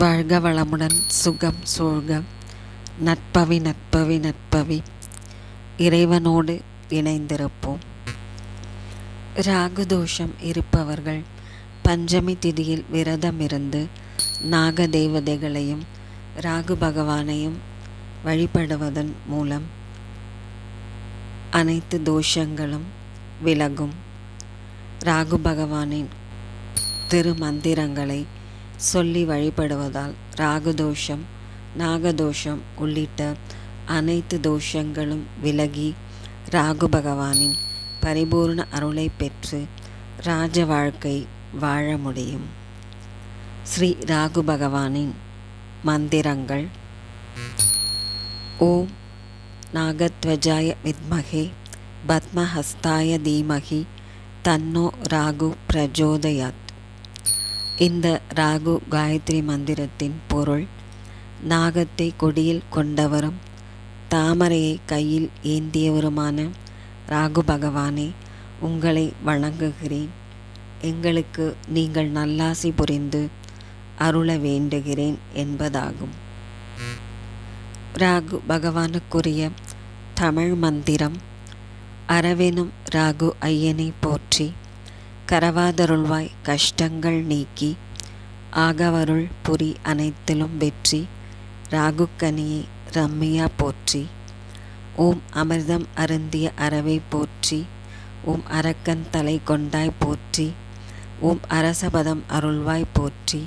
வாழ்க வளமுடன், சுகம் சூழ்க. நட்பவி நட்பவி நட்பவி. இறைவனோடு இணைந்திருப்போம். ராகுதோஷம் இருப்பவர்கள் பஞ்சமி திதியில் விரதமிருந்து நாக தேவதைகளையும் ராகு பகவானையும் வழிபடுவதன் மூலம் அனைத்து தோஷங்களும் விலகும். ராகு பகவானின் திருமந்திரங்களை சொல்லி வழிபடுவதால் ராகுதோஷம், நாகதோஷம் உள்ளிட்ட அனைத்து தோஷங்களும் விலகி ராகு பகவானின் பரிபூர்ண அருளை பெற்று ராஜ வாழ்க்கை வாழ முடியும். ஸ்ரீ ராகு பகவானின் மந்திரங்கள்: ஓம் நாகத்வஜாய வித்மஹே பத்மஹஸ்தாய தீமஹி தன்னோ ராகு பிரஜோதயாத். இந்த ராகு காயத்ரி மந்திரத்தின் பொருள்: நாகத்தை கொடியில் கொண்டவரும் தாமரையை கையில் ஏந்தியவருமான ராகு பகவானே, உங்களை வணங்குகிறேன். எங்களுக்கு நீங்கள் நல்லாசி புரிந்து அருள வேண்டுகிறேன் என்பதாகும். ராகு பகவானுக்குரிய தமிழ் மந்திரம்: அரவெனும் ராகு ஐயனை போற்றி, கரவாதருள்வாய் கஷ்டங்கள் நீக்கி, ஆகவருள் புரி அனைத்திலும் வெற்றி, ராகுக்கனியை ரம்மியா போற்றி. ஓம் அமிர்தம் அருந்திய அறவை போற்றி, ஓம் அரக்கன் தலை கொண்டாய் போற்றி, ஓம் அரசபதம் அருள்வாய் போற்றி,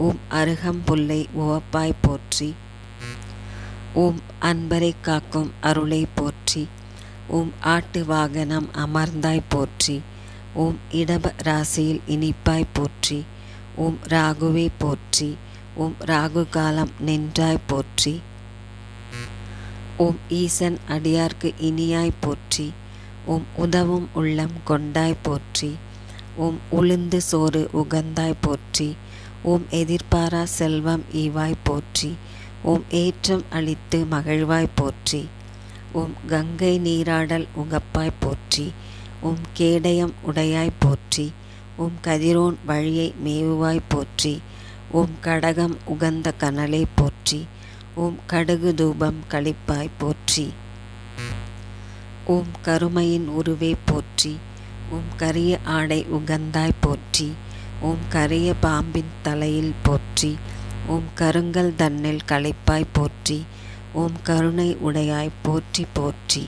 ஓம் அருகம்புல்லை உவப்பாய் போற்றி, ஓம் அன்பரை காக்கும் அருளை போற்றி, ஓம் ஆட்டு வாகனம் அமர்ந்தாய் போற்றி, ஓம் இடப ராசியில் இனிப்பாய் போற்றி, ஓம் ராகுவே போற்றி, ஓம் ராகு காலம் நின்றாய் போற்றி, ஓம் ஈசன் அடியார்க்கு இனியாய் போற்றி, ஓம் உதவும் உள்ளம் கொண்டாய் போற்றி, ஓம் உளுந்து சோறு உகந்தாய் போற்றி, ஓம் எதிர்பாரா செல்வம் ஈவாய் போற்றி, ஓம் ஏற்றம் அளித்து மகிழ்வாய் போற்றி, ஓம் கங்கை நீராடல் உகப்பாய் போற்றி, ஓம் கேடயம் உடையாய் போற்றி, ஓம் கதிரோன் வழியை மேவுவாய் போற்றி, ஓம் கடகம் உகந்த கனலை போற்றி, ஓம் கடுகு தூபம் களிப்பாய் போற்றி, ஓம் கருமையின் உருவே போற்றி, ஓம் கரிய ஆடை உகந்தாய் போற்றி, ஓம் கரிய பாம்பின் தலையில் போற்றி, ஓம் கருங்கல் தன்னில் களிப்பாய் போற்றி, ஓம் கருணை உடையாய் போற்றி போற்றி.